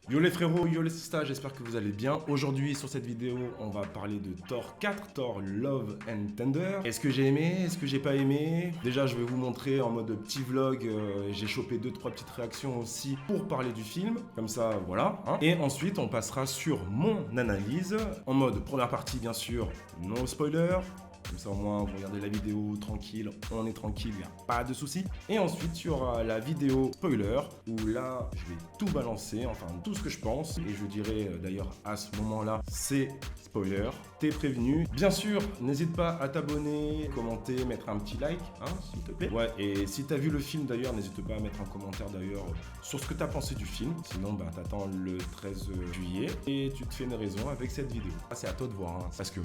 Yo les frérots, yo les sistas, j'espère que vous allez bien. Aujourd'hui sur cette vidéo, on va parler de Thor 4, Thor Love and Thunder. Est-ce que j'ai aimé? Est-ce que j'ai pas aimé? Déjà je vais vous montrer en mode petit vlog, j'ai chopé 2-3 petites réactions aussi pour parler du film. Comme ça, voilà. Hein. Et ensuite on passera sur mon analyse. En mode première partie bien sûr, no spoiler. Comme ça au moins vous regardez la vidéo tranquille, on est tranquille, il n'y a pas de soucis. Et ensuite il y aura la vidéo spoiler où là je vais tout balancer, enfin tout ce que je pense. Et je dirais d'ailleurs à ce moment-là c'est spoiler, t'es prévenu. Bien sûr, n'hésite pas à t'abonner, commenter, mettre un petit like, hein, s'il te plaît. Ouais, et si t'as vu le film d'ailleurs, n'hésite pas à mettre un commentaire d'ailleurs sur ce que t'as pensé du film. Sinon, bah, t'attends le 13 juillet et tu te fais une raison avec cette vidéo. Ah, c'est à toi de voir, hein, parce que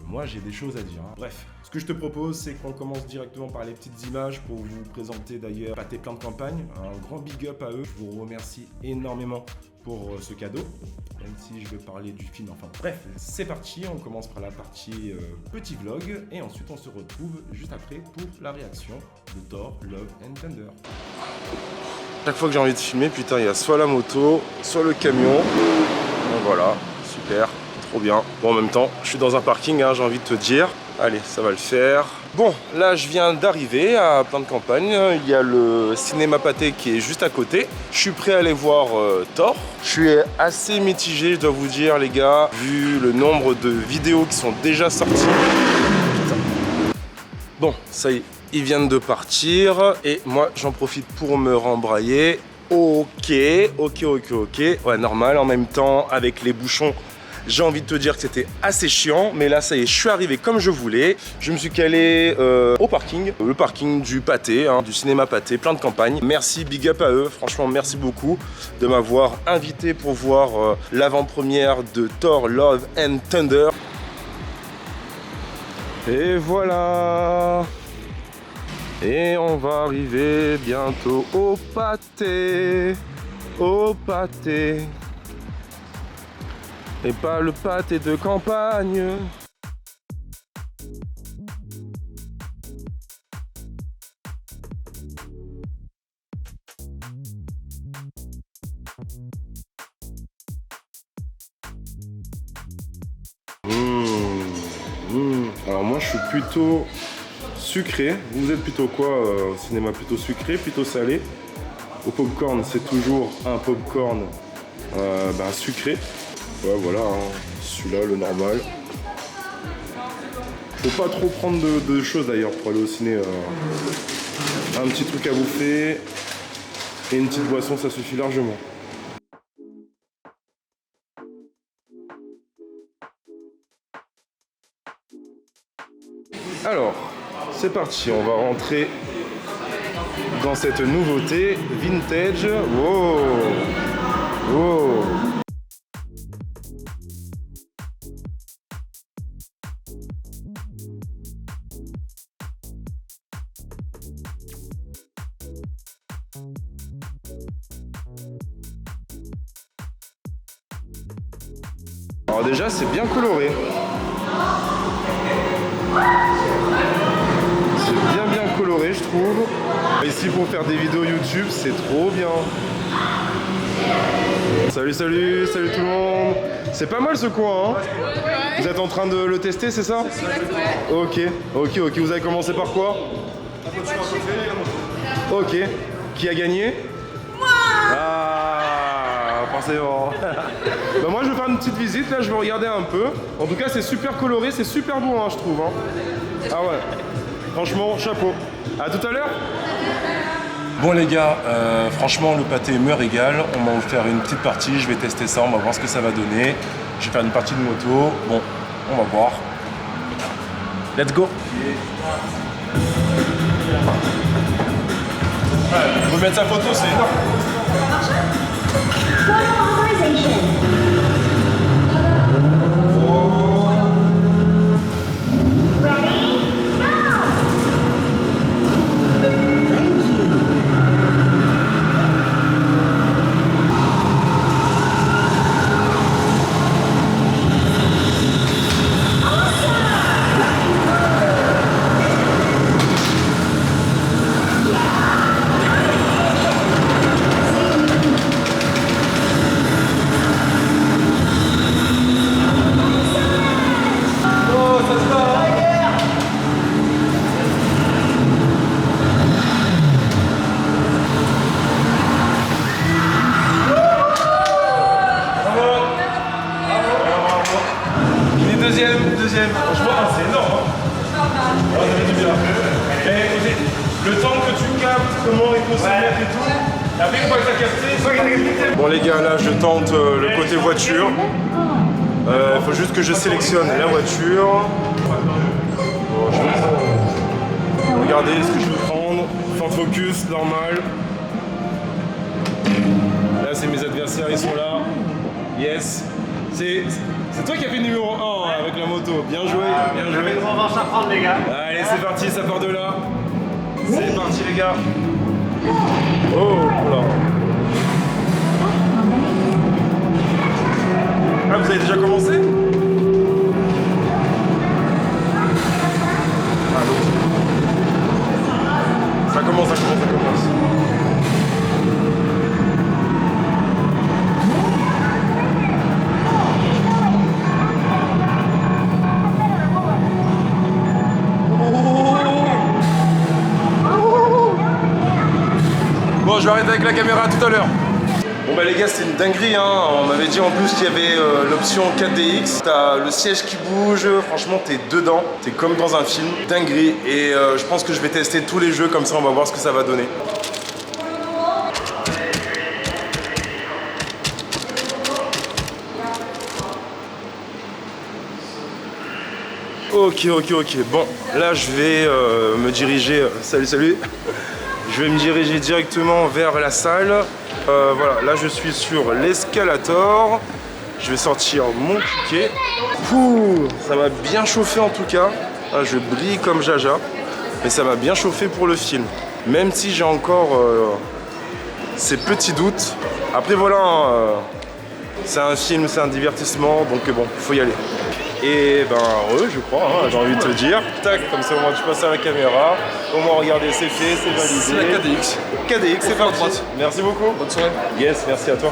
moi j'ai des choses à dire. Hein. Bref, ce que je te propose, c'est qu'on commence directement par les petites images pour vous présenter d'ailleurs Pâté Plein de Campagne. Un grand big up à eux. Je vous remercie énormément pour ce cadeau, même si je veux parler du film, enfin bref, c'est parti, on commence par la partie petit vlog, et ensuite on se retrouve juste après pour la réaction de Thor Love and Thunder. Chaque fois que j'ai envie de filmer, putain, il y a soit la moto, soit le camion, donc voilà, super, trop bien. Bon, en même temps, je suis dans un parking, hein, j'ai envie de te dire, allez, ça va le faire. Bon, là je viens d'arriver à Plein de Campagne, il y a le cinéma Pâté qui est juste à côté. Je suis prêt à aller voir Thor. Je suis assez mitigé, je dois vous dire les gars, vu le nombre de vidéos qui sont déjà sorties. Putain. Bon, ça y est, ils viennent de partir et moi j'en profite pour me rembrayer. Ok. Ouais, normal, en même temps avec les bouchons. J'ai envie de te dire que c'était assez chiant, mais là ça y est, je suis arrivé comme je voulais. Je me suis calé au parking, le parking du Pâté, hein, du cinéma Pâté, Plein de Campagne. Merci, big up à eux, franchement merci beaucoup de m'avoir invité pour voir l'avant-première de Thor Love and Thunder. Et voilà. Et on va arriver bientôt au Pâté, au Pâté. Et pas le pâté de campagne. Alors moi je suis plutôt sucré. Vous êtes plutôt quoi au cinéma? Plutôt sucré, plutôt salé? Au popcorn, c'est toujours un popcorn sucré. Ouais, voilà, hein. Celui-là, le normal. Faut pas trop prendre de choses d'ailleurs pour aller au ciné. Un petit truc à bouffer et une petite boisson, ça suffit largement. Alors, c'est parti, on va rentrer dans cette nouveauté vintage. Wow! Wow! Alors déjà c'est bien coloré. C'est bien coloré je trouve. Ici pour faire des vidéos YouTube c'est trop bien. Salut tout le monde. C'est pas mal ce coin hein. Vous êtes en train de le tester c'est ça? Ok. Vous avez commencé par quoi? Ok. Qui a gagné? Moi. Ah, forcément. Bah moi je vais faire une petite visite, là je vais regarder un peu. En tout cas c'est super coloré, c'est super beau hein, je trouve. Hein. Ah ouais, franchement chapeau. À tout à l'heure. Bon les gars, franchement le pâté me régale. On va vous faire une petite partie, je vais tester ça, on va voir ce que ça va donner. Je vais faire une partie de moto, bon, on va voir. Let's go. Ouais, remettre sa photo c'est énorme. deuxième. Franchement, c'est énorme. Hein. Oh, ça fait du bien. Le temps que tu captes, comment il faut se mettre et tout. Et après, une fois que tu as capté, bon les gars, là je tente le côté voiture. Il faut juste que je sélectionne la voiture. Bon, regardez ce que je peux prendre. Sans focus, normal. Là c'est mes adversaires, ils sont là. Yes. C'est toi qui as fait numéro 1 avec la moto. Bien joué, bien joué. J'avais une revanche à prendre les gars. Allez, c'est parti, ça part de là. C'est parti les gars. Oh là. Ah, vous avez déjà commencé? Ah, l'autre. Ça commence, ça commence, ça commence. Bon, je vais arrêter avec la caméra tout à l'heure. Bon bah les gars, c'est une dinguerie hein. On m'avait dit en plus qu'il y avait l'option 4DX. T'as le siège qui bouge, franchement t'es dedans. T'es comme dans un film, dinguerie. Et je pense que je vais tester tous les jeux comme ça, on va voir ce que ça va donner. Ok. Bon, là je vais me diriger... Salut. Je vais me diriger directement vers la salle. Voilà, là je suis sur l'escalator. Je vais sortir mon ticket. Pouh, ça m'a bien chauffé en tout cas. Là, je brille comme Jaja. Mais ça m'a bien chauffé pour le film. Même si j'ai encore ces petits doutes. Après voilà, c'est un film, c'est un divertissement. Donc bon, il faut y aller. Et ben je crois, hein, j'ai envie de te dire. Tac, comme ça au moins tu passes à la caméra. Au moins regardez, c'est fait, c'est validé. C'est la KDX. KDX, c'est parti. Merci beaucoup. Bonne soirée. Yes, merci à toi.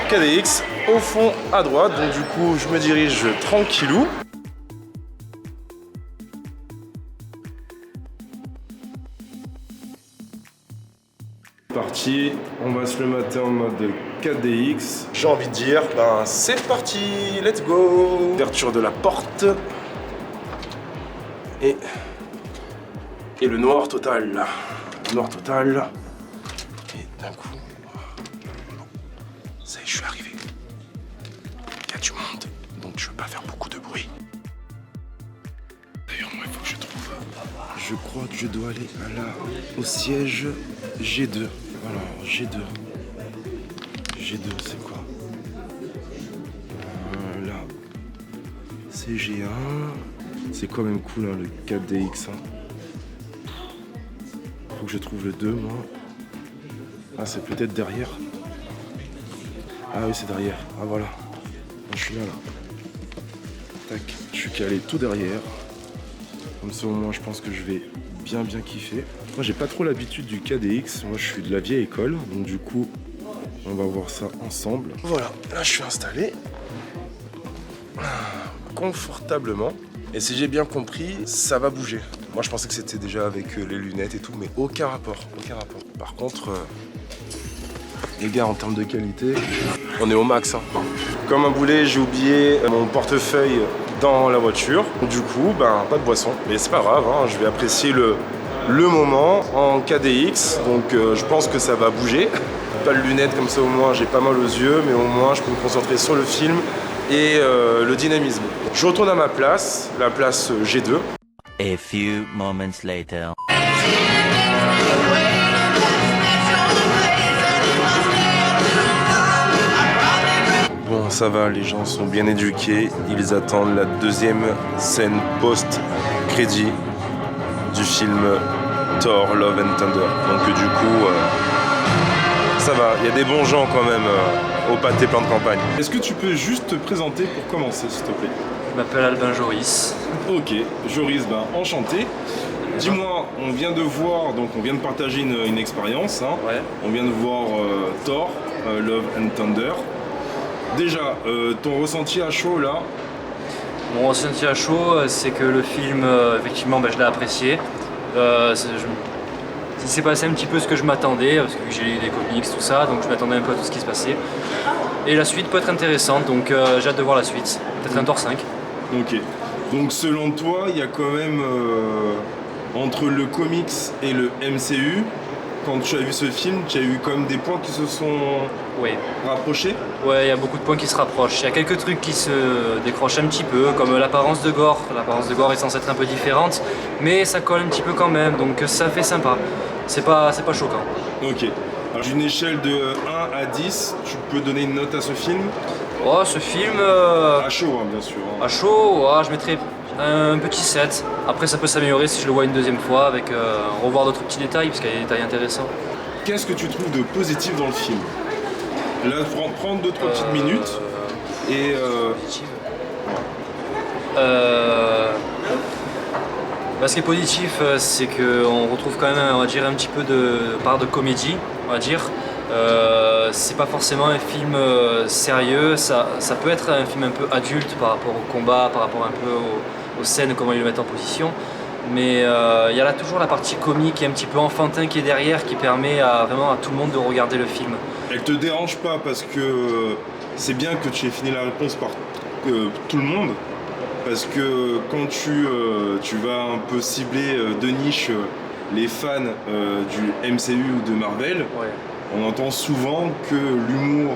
KDX au fond à droite, donc du coup je me dirige tranquillou. Parti, on va se le mater en mode KDX. J'ai envie de dire, ben c'est parti, let's go. Ouverture de la porte. Et le noir total. Noir total. Et d'un coup, ça y est, je suis arrivé. Il y a du monde, donc je ne veux pas faire beaucoup de bruit. D'ailleurs, moi, il faut que je trouve. Je crois que je dois aller au siège G2. Alors, G2. G2, c'est quoi? Là. C'est G1. C'est quand même cool, hein, le 4DX. Hein. Faut que je trouve le 2, moi. Ah, c'est peut-être derrière. Ah oui, c'est derrière. Ah, voilà. Je suis là. Tac. Je suis calé tout derrière. Comme ça, au moins, je pense que je vais bien kiffer. Moi, j'ai pas trop l'habitude du KDX. Moi, je suis de la vieille école. Donc, du coup, on va voir ça ensemble. Voilà. Là, je suis installé. Confortablement. Et si j'ai bien compris, ça va bouger. Moi, je pensais que c'était déjà avec les lunettes et tout, mais aucun rapport. Par contre, les gars, en termes de qualité, on est au max. Hein. Comme un boulet, j'ai oublié mon portefeuille dans la voiture. Du coup, ben, pas de boisson. Mais c'est pas grave, hein, je vais apprécier le moment en KDX. Donc, je pense que ça va bouger. Pas de lunettes, comme ça, au moins, j'ai pas mal aux yeux, mais au moins, je peux me concentrer sur le film et le dynamisme. Je retourne à ma place, la place G2. A few moments later. Bon, ça va, les gens sont bien éduqués. Ils attendent la deuxième scène post-crédit du film Thor Love and Thunder. Donc du coup, ça va, il y a des bons gens quand même au pâté plan de campagne. Est-ce que tu peux juste te présenter pour commencer, s'il te plaît? Je m'appelle Albin Joris. Ok, Joris, ben enchanté. Dis-moi, on vient de voir, donc on vient de partager une expérience. Hein. Ouais. On vient de voir Thor, Love and Thunder. Déjà, ton ressenti à chaud là? Mon ressenti à chaud, c'est que le film, effectivement, je l'ai apprécié. Il s'est passé un petit peu ce que je m'attendais, parce que j'ai lu des comics, tout ça, donc je m'attendais un peu à tout ce qui se passait. Et la suite peut être intéressante, donc j'ai hâte de voir la suite. Peut-être un Thor 5. Ok. Donc selon toi, il y a quand même entre le comics et le MCU, quand tu as vu ce film, tu as eu quand même des points qui se sont Oui. rapprochés? Ouais, il y a beaucoup de points qui se rapprochent. Il y a quelques trucs qui se décrochent un petit peu, comme l'apparence de Gore. L'apparence de Gore est censée être un peu différente, mais ça colle un petit peu quand même, donc ça fait sympa. C'est pas choquant. Ok. Alors, d'une échelle de 1 à 10, tu peux donner une note à ce film? Oh, ce film... À chaud, hein, bien sûr. À chaud, je mettrais un petit 7. Après, ça peut s'améliorer si je le vois une deuxième fois, avec revoir d'autres petits détails, parce qu'il y a des détails intéressants. Qu'est-ce que tu trouves de positif dans le film? Là, prends 2-3 petites minutes et... Ce qui est positif, c'est qu'on retrouve quand même, on va dire, un petit peu de part de comédie, on va dire. C'est pas forcément un film sérieux, ça peut être un film un peu adulte par rapport au combat, par rapport un peu aux scènes, comment ils le mettent en position. Mais il y a là toujours la partie comique et un petit peu enfantin qui est derrière, qui permet vraiment à tout le monde de regarder le film. Elle te dérange pas parce que c'est bien que tu aies fini la réponse par tout le monde. Parce que quand tu vas un peu cibler de niche les fans du MCU ou de Marvel, Ouais. on entend souvent que l'humour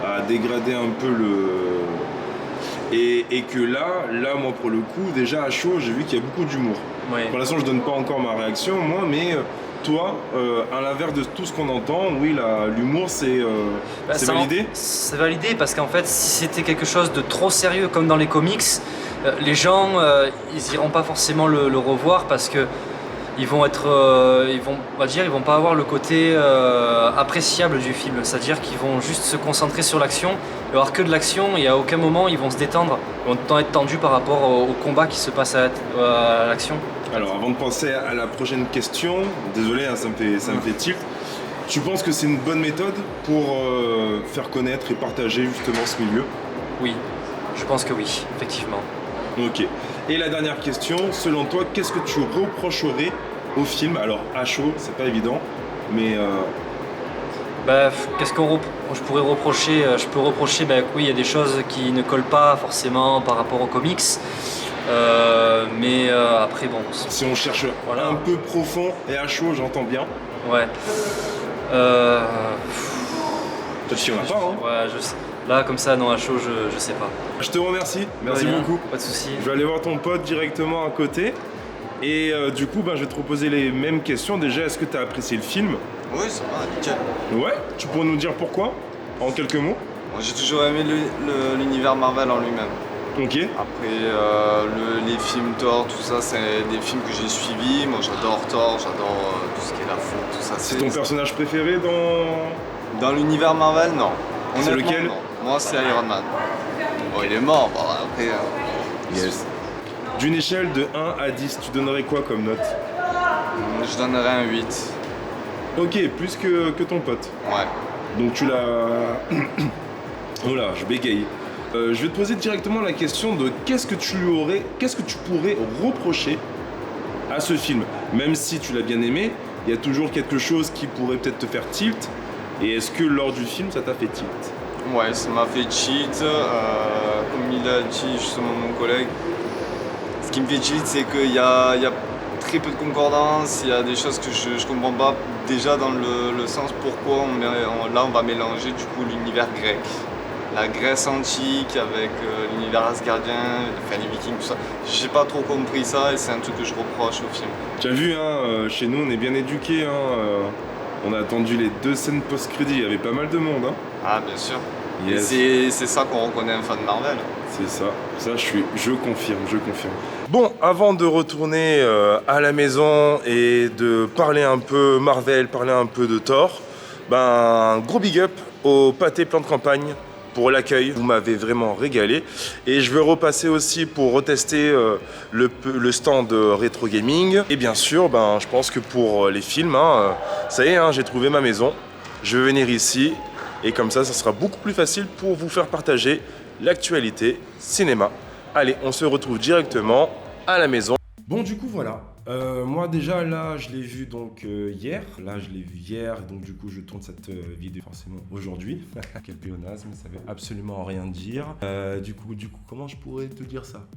a dégradé un peu et que là, moi pour le coup, déjà à chaud, j'ai vu qu'il y a beaucoup d'humour. Ouais. Pour l'instant, je donne pas encore ma réaction, moi, mais toi, à l'inverse de tout ce qu'on entend, oui, l'humour, c'est validé? C'est validé parce qu'en fait, si c'était quelque chose de trop sérieux comme dans les comics, les gens, ils iront pas forcément le revoir parce que ils vont pas avoir le côté appréciable du film. C'est-à-dire qu'ils vont juste se concentrer sur l'action, alors que de l'action, et à aucun moment ils vont se détendre, ils vont être tendus par rapport au combat qui se passe à l'action. Alors, avant de penser à la prochaine question, désolé, hein, ça me fait tilt. Tu penses que c'est une bonne méthode pour faire connaître et partager justement ce milieu? Oui, je pense que oui, effectivement. Ok. Et la dernière question, selon toi, qu'est-ce que tu reprocherais au film? Alors, à chaud, c'est pas évident, mais... Qu'est-ce je pourrais reprocher? Je peux reprocher que oui, il y a des choses qui ne collent pas forcément par rapport aux comics. Après, bon. Si on cherche Voilà. un peu profond et à chaud, j'entends bien. Ouais. Toi, tu en as pas, hein? Ouais, je sais. Là, comme ça, non, à chaud, je sais pas. Je te remercie, merci De rien, beaucoup. Pas de soucis. Je vais aller voir ton pote directement à côté. Et du coup, je vais te reposer les mêmes questions. Déjà, est-ce que tu as apprécié le film? Oui, ça va, nickel. Ouais. Tu pourrais nous dire pourquoi? En quelques mots? Moi, j'ai toujours aimé l'univers Marvel en lui-même. Ok. Après, les films Thor, tout ça, c'est des films que j'ai suivis. Moi, j'adore Thor, j'adore tout ce qui est la foule, tout ça. C'est ton personnage préféré dans... Dans l'univers Marvel, non. C'est Honnêtement, lequel? non. Moi, c'est Iron Man. Bon, il est mort, bon, après... Yes. D'une échelle de 1 à 10, tu donnerais quoi comme note? Je donnerais un 8. Ok, plus que ton pote. Ouais. Donc tu l'as... Oh là, je bégaye. Je vais te poser directement la question de qu'est-ce que tu pourrais reprocher à ce film? Même si tu l'as bien aimé, il y a toujours quelque chose qui pourrait peut-être te faire tilt. Et est-ce que lors du film, ça t'a fait tilt? Ouais, ça m'a fait cheat. Comme il a dit justement mon collègue, ce qui me fait cheat, c'est qu'il y a très peu de concordance, il y a des choses que je comprends pas. Déjà dans le sens pourquoi là on va mélanger du coup l'univers grec. La Grèce antique avec l'univers asgardien, enfin les vikings, tout ça. J'ai pas trop compris ça et c'est un truc que je reproche au film. Tu as vu, hein, chez nous on est bien éduqués. On a attendu les 2 scènes post-crédit, il y avait pas mal de monde. Hein. Ah bien sûr. Yes. Et c'est ça qu'on reconnaît un fan de Marvel. C'est ça, je confirme. Bon, avant de retourner à la maison et de parler un peu Marvel, parler un peu de Thor, un gros big up au Pâté Plan de Campagne pour l'accueil. Vous m'avez vraiment régalé. Et je veux repasser aussi pour retester le stand Retro Gaming. Et bien sûr, je pense que pour les films, ça y est, j'ai trouvé ma maison. Je vais venir ici et comme ça sera beaucoup plus facile pour vous faire partager l'actualité cinéma. Allez, on se retrouve directement à la maison. Bon, du coup, voilà. Moi déjà là je l'ai vu donc hier, donc du coup je tourne cette vidéo forcément aujourd'hui. Quel pléonasme, ça veut absolument rien dire. Du coup comment je pourrais te dire ça?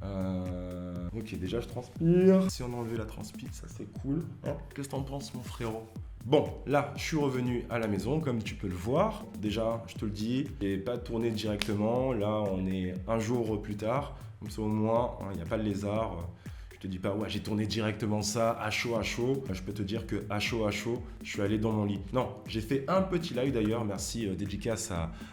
Ok, déjà je transpire. Si on enlevait la transpi, ça c'est cool. Hein, qu'est-ce que t'en penses mon frérot? Bon, là, je suis revenu à la maison, comme tu peux le voir. Déjà, je te le dis, j'ai pas tourné directement. Là, on est un jour plus tard. Comme ça, au moins, il n'y a pas de lézard. Je te dis pas, ouais, j'ai tourné directement ça, à chaud, à chaud. Je peux te dire que à chaud, je suis allé dans mon lit. Non, j'ai fait un petit live d'ailleurs. Merci, dédicace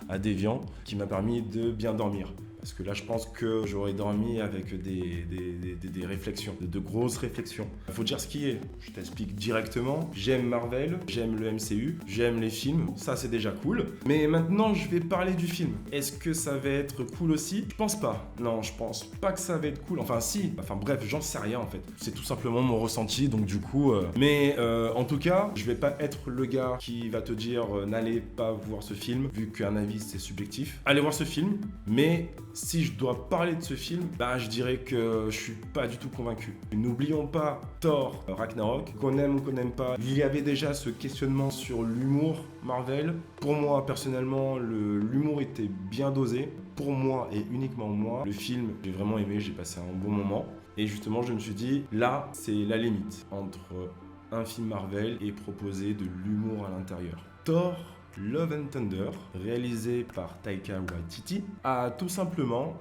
à Deviant, qui m'a permis de bien dormir. Parce que là, je pense que j'aurais dormi avec des réflexions, de grosses réflexions. Il faut dire ce qui est. Je t'explique directement. J'aime Marvel, j'aime le MCU, j'aime les films. Ça, c'est déjà cool. Mais maintenant, je vais parler du film. Est-ce que ça va être cool aussi? Je pense pas. Non, je pense pas que ça va être cool. Enfin, si. Enfin, bref, j'en sais rien en fait. C'est tout simplement mon ressenti. Donc, du coup. Mais en tout cas, je vais pas être le gars qui va te dire n'allez pas voir ce film, vu qu'un avis, c'est subjectif. Allez voir ce film, mais. Si je dois parler de ce film, je dirais que je suis pas du tout convaincu. N'oublions pas Thor Ragnarok, qu'on aime ou qu'on n'aime pas. Il y avait déjà ce questionnement sur l'humour Marvel. Pour moi, personnellement, l'humour était bien dosé. Pour moi et uniquement moi, le film, j'ai vraiment aimé, j'ai passé un bon moment. Et justement, je me suis dit, là, c'est la limite entre un film Marvel et proposer de l'humour à l'intérieur. Thor Love and Thunder, réalisé par Taika Waititi, a tout simplement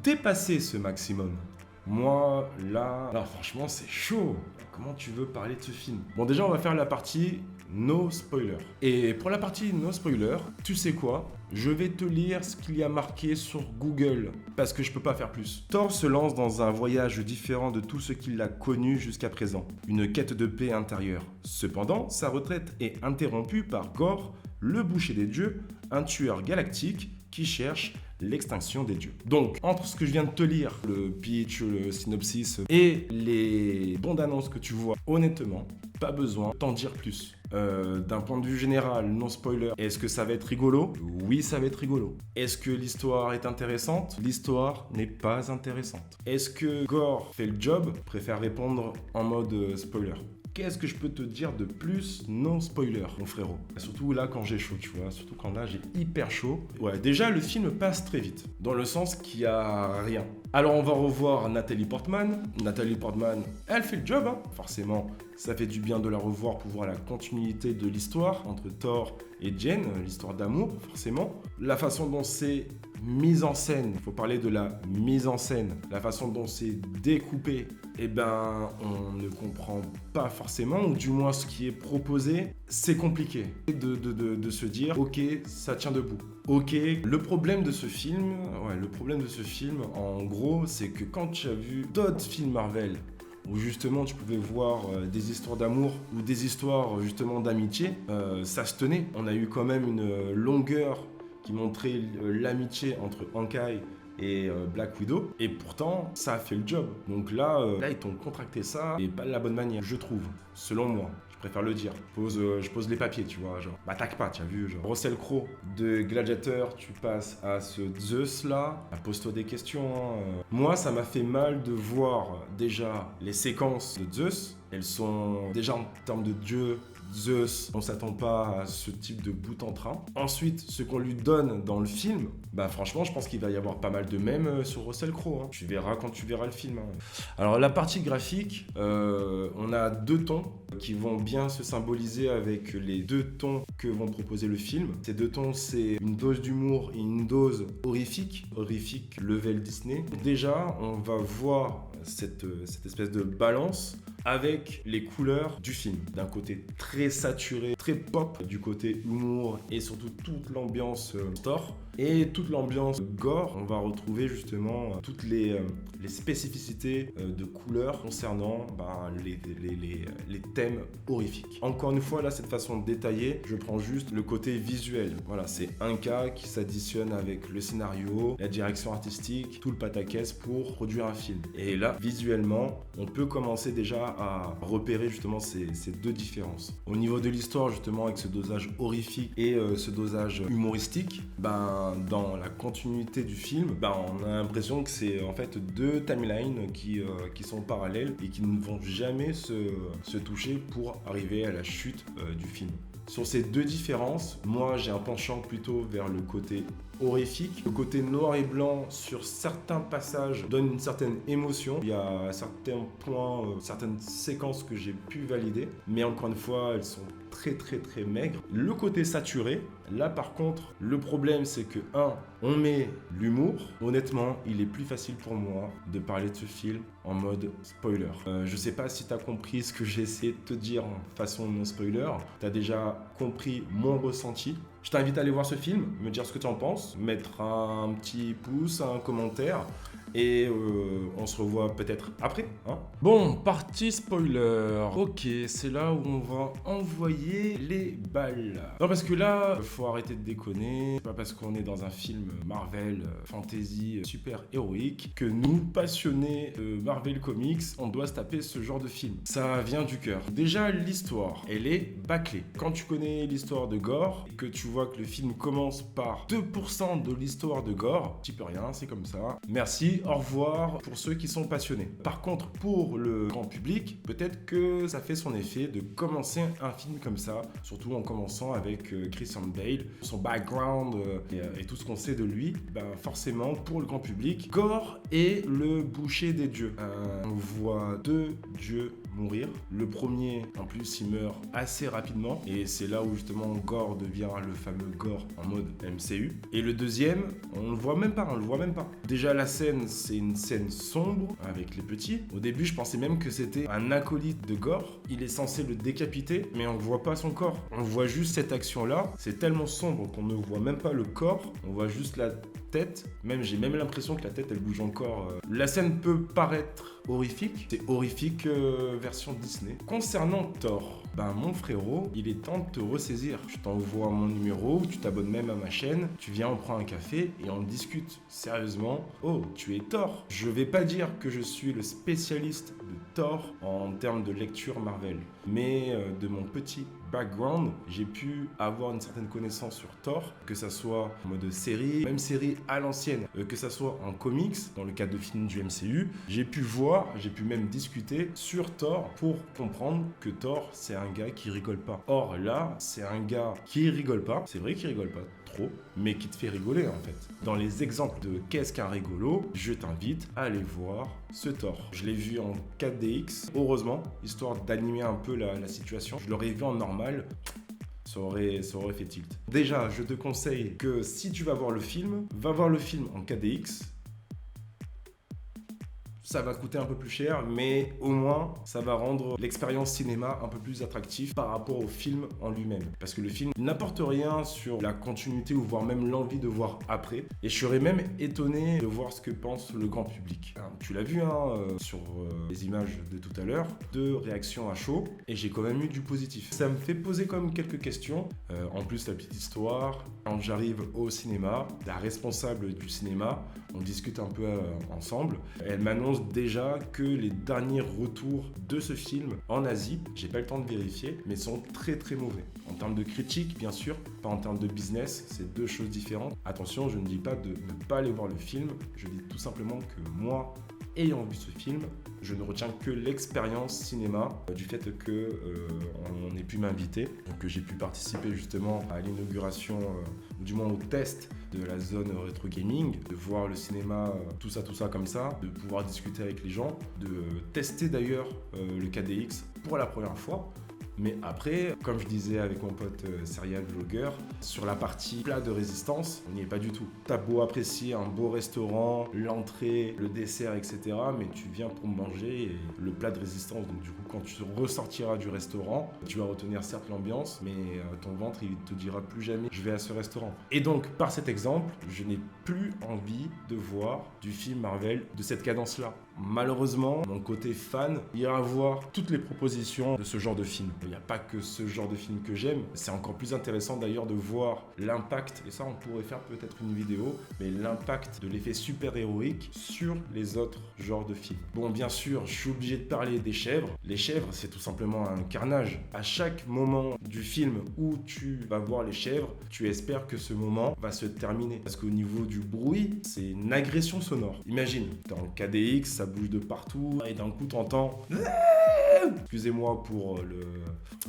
dépassé ce maximum. Moi, là, franchement, c'est chaud. Comment tu veux parler de ce film? Bon, déjà, on va faire la partie no spoiler. Et pour la partie no spoiler, tu sais quoi? Je vais te lire ce qu'il y a marqué sur Google, parce que je peux pas faire plus. Thor se lance dans un voyage différent de tout ce qu'il a connu jusqu'à présent. Une quête de paix intérieure. Cependant, sa retraite est interrompue par Gorr, le boucher des dieux, un tueur galactique qui cherche l'extinction des dieux. Donc, entre ce que je viens de te lire, le pitch, le synopsis et les bandes annonces que tu vois, honnêtement, pas besoin d'en dire plus. D'un point de vue général, non spoiler, est-ce que ça va être rigolo? Oui, ça va être rigolo. Est-ce que l'histoire est intéressante? L'histoire n'est pas intéressante. Est-ce que Gorr fait le job? Préfère répondre en mode spoiler. Qu'est-ce que je peux te dire de plus non spoiler, mon frérot? Surtout là quand j'ai chaud, tu vois. Surtout quand là j'ai hyper chaud. Ouais, déjà le film passe très vite. Dans le sens qu'il n'y a rien. Alors on va revoir Nathalie Portman. Nathalie Portman, elle fait le job, hein. Forcément, ça fait du bien de la revoir pour voir la continuité de l'histoire entre Thor et Jane, l'histoire d'amour, forcément. La façon dont c'est mise en scène, il faut parler de la mise en scène, la façon dont c'est découpé, on ne comprend pas forcément, ou du moins ce qui est proposé, c'est compliqué de se dire, ok, ça tient debout. Ok, le problème de ce film, en gros, c'est que quand tu as vu d'autres films Marvel, où justement tu pouvais voir des histoires d'amour ou des histoires justement d'amitié, ça se tenait. On a eu quand même une longueur qui montrait l'amitié entre Hawkeye et Black Widow, et pourtant ça a fait le job. Donc là ils t'ont contracté ça, et pas de la bonne manière, je trouve, selon moi. Je préfère le dire. Je pose les papiers, tu vois, genre. M'attaque pas, tu as vu, genre. Russell Crowe de Gladiator, tu passes à ce Zeus là. Pose-toi des questions. Hein. Moi, ça m'a fait mal de voir déjà les séquences de Zeus. Elles sont déjà en termes de dieu. Zeus, on s'attend pas à ce type de bout en train. Ensuite, ce qu'on lui donne dans le film, franchement, je pense qu'il va y avoir pas mal de mèmes sur Russell Crowe. Hein. Tu verras quand tu verras le film. Hein. Alors, la partie graphique, on a deux tons qui vont bien se symboliser avec les deux tons que vont proposer le film. Ces deux tons, c'est une dose d'humour et une dose horrifique level Disney. Déjà, on va voir cette espèce de balance avec les couleurs du film. D'un côté très saturé, très pop, du côté humour et surtout toute l'ambiance Thor. Et toute l'ambiance gore, on va retrouver justement toutes les spécificités de couleurs concernant les thèmes horrifiques. Encore une fois, là, cette façon de détailler, je prends juste le côté visuel. Voilà, c'est un cas qui s'additionne avec le scénario, la direction artistique, tout le pataquès pour produire un film. Et là, visuellement, on peut commencer déjà à repérer justement ces deux différences. Au niveau de l'histoire, justement, avec ce dosage horrifique et ce dosage humoristique, dans la continuité du film, on a l'impression que c'est en fait deux timelines qui sont parallèles et qui ne vont jamais se toucher pour arriver à la chute du film. Sur ces deux différences, moi j'ai un penchant plutôt vers le côté horrifique. Le côté noir et blanc sur certains passages donne une certaine émotion. Il y a certains points, certaines séquences que j'ai pu valider, mais encore une fois, elles sont très maigres. Le côté saturé, là par contre, le problème c'est que on met l'humour. Honnêtement, il est plus facile pour moi de parler de ce film en mode spoiler. Je sais pas si tu as compris ce que j'ai essayé de te dire en façon non spoiler. Tu as déjà compris mon ressenti. Je t'invite à aller voir ce film, me dire ce que tu en penses, mettre un petit pouce, un commentaire et on se revoit peut-être après. Bon, partie spoiler. Ok, c'est là où on va envoyer les balles. Non, parce que là, faut arrêter de déconner. C'est pas parce qu'on est dans un film Marvel, fantasy, super héroïque que nous, passionnés de Marvel Comics, on doit se taper ce genre de film. Ça vient du cœur. Déjà, l'histoire, elle est bâclée. Quand tu connais l'histoire de Gore, et que tu vois que le film commence par 2% de l'histoire de Gore, tu peux rien, c'est comme ça. Merci, au revoir pour ceux qui sont passionnés. Par contre, pour le grand public, peut-être que ça fait son effet de commencer un film comme ça, surtout en commençant avec Christian Bale, son background et tout ce qu'on sait de lui. Forcément, pour le grand public, Gore est le boucher des dieux. On voit deux dieux mourir. Le premier, en plus, il meurt assez rapidement et c'est là où justement Gore devient le fameux Gore en mode MCU. Et le deuxième, on le voit même pas. Déjà la scène, c'est une scène sombre avec les petits. Au début, je pensais même que c'était un acolyte de Gore. Il est censé le décapiter, mais on ne voit pas son corps. On voit juste cette action-là. C'est tellement sombre qu'on ne voit même pas le corps. On voit juste la tête. J'ai même l'impression que la tête, elle bouge encore. La scène peut paraître horrifique. C'est horrifique version Disney. Concernant Thor, mon frérot, il est temps de te ressaisir. Je t'envoie mon numéro, tu t'abonnes même à ma chaîne, tu viens, on prend un café et on discute sérieusement. Oh, tu es Thor. Je vais pas dire que je suis le spécialiste de Thor en termes de lecture Marvel, mais de mon petit background, j'ai pu avoir une certaine connaissance sur Thor, que ça soit en mode série, même série à l'ancienne, que ça soit en comics, dans le cadre de films du MCU. J'ai pu même discuter sur Thor pour comprendre que Thor, c'est un gars qui rigole pas. Or là, c'est un gars qui rigole pas. C'est vrai qu'il rigole pas trop, mais qui te fait rigoler en fait. Dans les exemples de qu'est-ce qu'un rigolo, je t'invite à aller voir ce Thor. Je l'ai vu en 4DX, heureusement, histoire d'animer un peu la situation. Je l'aurais vu en normal, ça aurait fait tilt. Déjà, je te conseille que si tu vas voir le film, va voir le film en 4DX. Ça va coûter un peu plus cher, mais au moins, ça va rendre l'expérience cinéma un peu plus attractive par rapport au film en lui-même. Parce que le film n'apporte rien sur la continuité ou voire même l'envie de voir après. Et je serais même étonné de voir ce que pense le grand public. Tu l'as vu sur les images de tout à l'heure, 2 réactions à chaud, et j'ai quand même eu du positif. Ça me fait poser quand même quelques questions. En plus, la petite histoire, quand j'arrive au cinéma, la responsable du cinéma, on discute un peu ensemble. Elle m'annonce déjà que les derniers retours de ce film en Asie, j'ai pas le temps de vérifier, mais sont très mauvais. En termes de critique, bien sûr, pas en termes de business, c'est 2 choses différentes. Attention, je ne dis pas de ne pas aller voir le film, je dis tout simplement que moi, ayant vu ce film, je ne retiens que l'expérience cinéma du fait que on ait pu m'inviter, donc que j'ai pu participer justement à l'inauguration ou du moins au test de la zone rétro gaming, de voir le cinéma, tout ça comme ça, de pouvoir discuter avec les gens, de tester d'ailleurs le 4DX pour la première fois. Mais après, comme je disais avec mon pote serial vlogger, sur la partie plat de résistance, on n'y est pas du tout. T'as beau apprécier un beau restaurant, l'entrée, le dessert, etc. Mais tu viens pour manger et le plat de résistance. Donc du coup, quand tu ressortiras du restaurant, tu vas retenir certes l'ambiance, mais ton ventre, il te dira plus jamais « je vais à ce restaurant ». Et donc, par cet exemple, je n'ai plus envie de voir du film Marvel de cette cadence-là. Malheureusement, mon côté fan ira voir toutes les propositions de ce genre de film. Il n'y a pas que ce genre de film que j'aime. C'est encore plus intéressant d'ailleurs de voir l'impact, et ça on pourrait faire peut-être une vidéo, mais l'impact de l'effet super-héroïque sur les autres genres de films. Bon, bien sûr, je suis obligé de parler des chèvres. Les chèvres, c'est tout simplement un carnage. À chaque moment du film où tu vas voir les chèvres, tu espères que ce moment va se terminer. Parce qu'au niveau du bruit, c'est une agression sonore. Imagine, t'es en KDX, ça bouge de partout, et d'un coup t'entends... Excusez-moi pour le...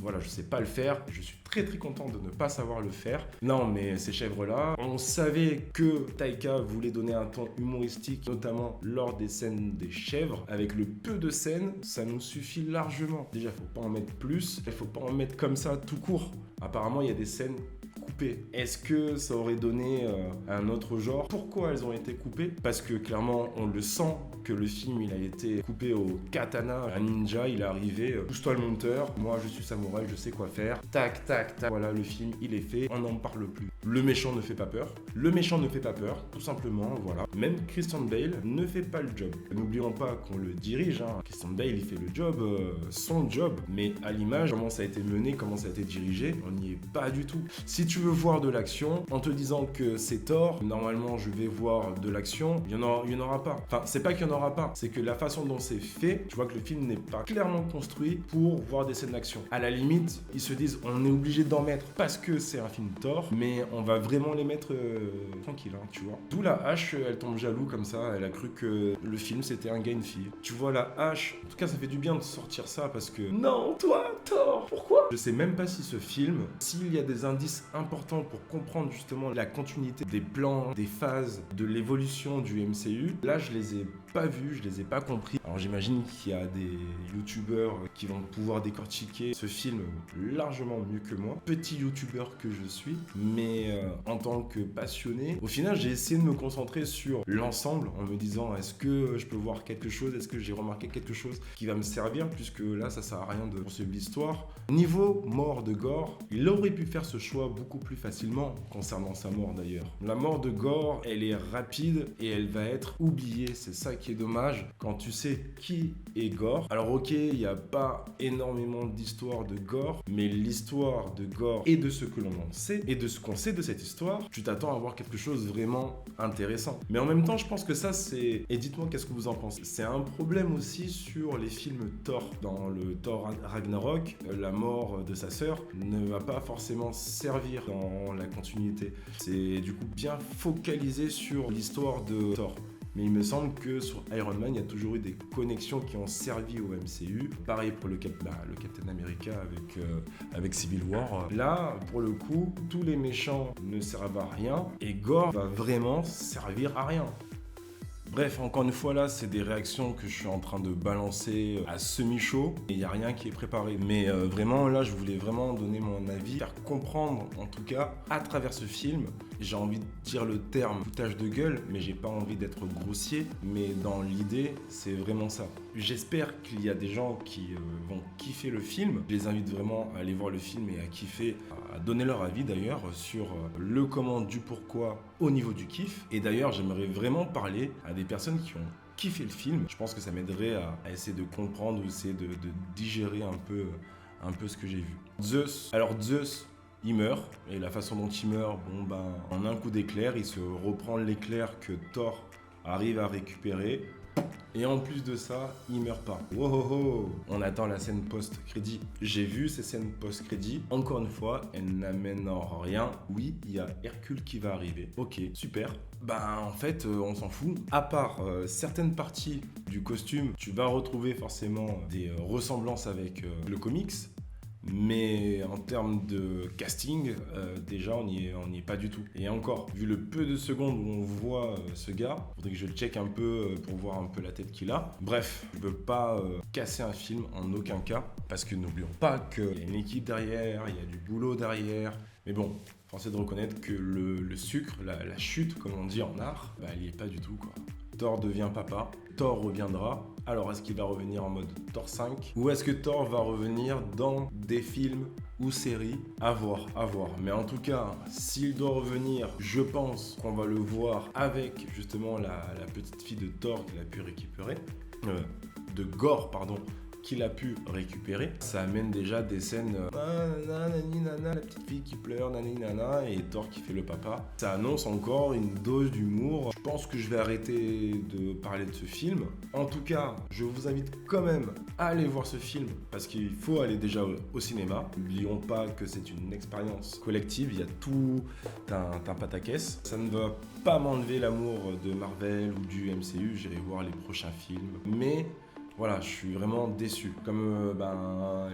Voilà, je sais pas le faire. Je suis très content de ne pas savoir le faire. Non, mais ces chèvres-là, on savait que Taika voulait donner un ton humoristique, notamment lors des scènes des chèvres. Avec le peu de scènes, ça nous suffit largement. Déjà, faut pas en mettre plus. Il faut pas en mettre comme ça tout court. Apparemment, il y a des scènes coupées. Est-ce que ça aurait donné un autre genre? Pourquoi elles ont été coupées? Parce que clairement, on le sent que le film il a été coupé au katana. Un ninja, il est arrivé, pousse-toi le monteur, moi je suis samouraï, je sais quoi faire. Tac, tac, tac. Voilà, le film il est fait, on n'en parle plus. Le méchant ne fait pas peur. Le méchant ne fait pas peur, tout simplement, voilà. Même Christian Bale ne fait pas le job. N'oublions pas qu'on le dirige, hein. Christian Bale il fait le job, son job. Mais à l'image, comment ça a été mené, comment ça a été dirigé, on n'y est pas du tout. Si tu veux voir de l'action, en te disant que c'est Thor, normalement je vais voir de l'action, il y en aura pas. Enfin, c'est pas qu'il y en aura pas, c'est que la façon dont c'est fait, tu vois que le film n'est pas clairement construit pour voir des scènes d'action. À la limite, ils se disent on est obligé d'en mettre parce que c'est un film Thor, mais on va vraiment les mettre tranquille, hein, tu vois. D'où la hache, elle tombe jaloux comme ça, elle a cru que le film c'était un gars et une fille. Tu vois la hache, en tout cas ça fait du bien de sortir ça parce que non, toi, Thor, pourquoi? Je sais même pas si ce film, s'il y a des indices importants pour comprendre justement la continuité des plans, des phases, de l'évolution du MCU, là je les ai pas vus, je les ai pas compris. Alors j'imagine qu'il y a des youtubeurs qui vont pouvoir décortiquer ce film largement mieux que moi. Petit youtubeur que je suis, mais en tant que passionné, au final j'ai essayé de me concentrer sur l'ensemble en me disant est-ce que je peux voir quelque chose, est-ce que j'ai remarqué quelque chose qui va me servir, puisque là ça sert à rien de poursuivre l'histoire. Niveau mort de Gore, il aurait pu faire ce choix beaucoup plus facilement concernant sa mort d'ailleurs. La mort de Gore, elle est rapide et elle va être oubliée, c'est ça qui est dommage quand tu sais qui est Gore. Alors ok, il n'y a pas énormément d'histoire de Gore, mais l'histoire de Gore et de ce que l'on en sait et de ce qu'on sait de cette histoire, tu t'attends à voir quelque chose vraiment intéressant. Mais en même temps, je pense que ça c'est... Et dites-moi qu'est-ce que vous en pensez. C'est un problème aussi sur les films Thor. Dans le Thor Ragnarok, la mort de sa sœur ne va pas forcément servir dans la continuité. C'est du coup bien focalisé sur l'histoire de Thor. Mais il me semble que sur Iron Man, il y a toujours eu des connexions qui ont servi au MCU. Pareil pour le Captain America avec Civil War. Là, pour le coup, tous les méchants ne servent à rien et Gore va vraiment servir à rien. Bref, encore une fois là, c'est des réactions que je suis en train de balancer à semi-chaud et il n'y a rien qui est préparé. Mais vraiment là, je voulais vraiment donner mon avis, faire comprendre en tout cas à travers ce film. J'ai envie de dire le terme foutage de gueule, mais j'ai pas envie d'être grossier. Mais dans l'idée, c'est vraiment ça. J'espère qu'il y a des gens qui vont kiffer le film. Je les invite vraiment à aller voir le film et à kiffer, à donner leur avis d'ailleurs sur le comment du pourquoi au niveau du kiff. Et d'ailleurs, j'aimerais vraiment parler à des personnes qui ont kiffé le film. Je pense que ça m'aiderait à essayer de comprendre ou essayer de digérer un peu ce que j'ai vu. Zeus. Alors Zeus, il meurt, et la façon dont il meurt, en un coup d'éclair, il se reprend l'éclair que Thor arrive à récupérer. Et en plus de ça, il meurt pas. Wow, on attend la scène post-crédit. J'ai vu ces scènes post-crédit. Encore une fois, elles n'amènent rien. Oui, il y a Hercule qui va arriver. Ok, super. En fait, on s'en fout. À part certaines parties du costume, tu vas retrouver forcément des ressemblances avec le comics. Mais en termes de casting, déjà on n'y est pas du tout. Et encore, vu le peu de secondes où on voit ce gars, faudrait que je check un peu pour voir un peu la tête qu'il a. Bref, je veux pas casser un film en aucun cas, parce que n'oublions pas qu'il y a une équipe derrière, il y a du boulot derrière. Mais bon, force est de reconnaître que le sucre, la chute, comme on dit en art, elle n'y est pas du tout quoi. Thor devient papa, Thor reviendra. Alors est-ce qu'il va revenir en mode Thor 5 ou est-ce que Thor va revenir dans des films ou séries? À voir, à voir. Mais en tout cas, s'il doit revenir, je pense qu'on va le voir avec justement la petite fille de Thor qu'il a pu récupérer. De Gore, pardon, qu'il a pu récupérer. Ça amène déjà des scènes nani nana, la petite fille qui pleure, nani nana, et Thor qui fait le papa. Ça annonce encore une dose d'humour. Je pense que je vais arrêter de parler de ce film. En tout cas, je vous invite quand même à aller voir ce film parce qu'il faut aller déjà au cinéma. N'oublions pas que c'est une expérience collective. Il y a tout un pataquès. Ça ne va pas m'enlever l'amour de Marvel ou du MCU. J'irai voir les prochains films. Mais voilà, je suis vraiment déçu. Comme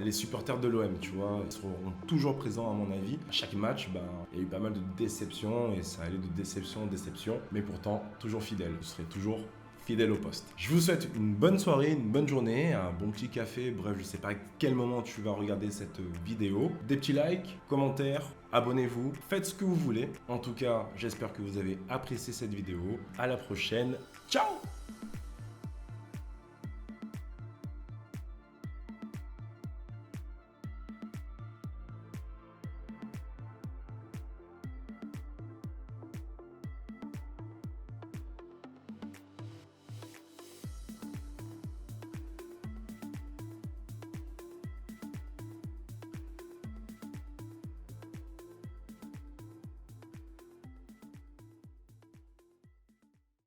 les supporters de l'OM, tu vois, ils seront toujours présents à mon avis. À chaque match, il y a eu pas mal de déceptions et ça allait de déception en déception. Mais pourtant, toujours fidèle. Je serai toujours fidèle au poste. Je vous souhaite une bonne soirée, une bonne journée, un bon petit café. Bref, je sais pas à quel moment tu vas regarder cette vidéo. Des petits likes, commentaires, abonnez-vous, faites ce que vous voulez. En tout cas, j'espère que vous avez apprécié cette vidéo. À la prochaine. Ciao!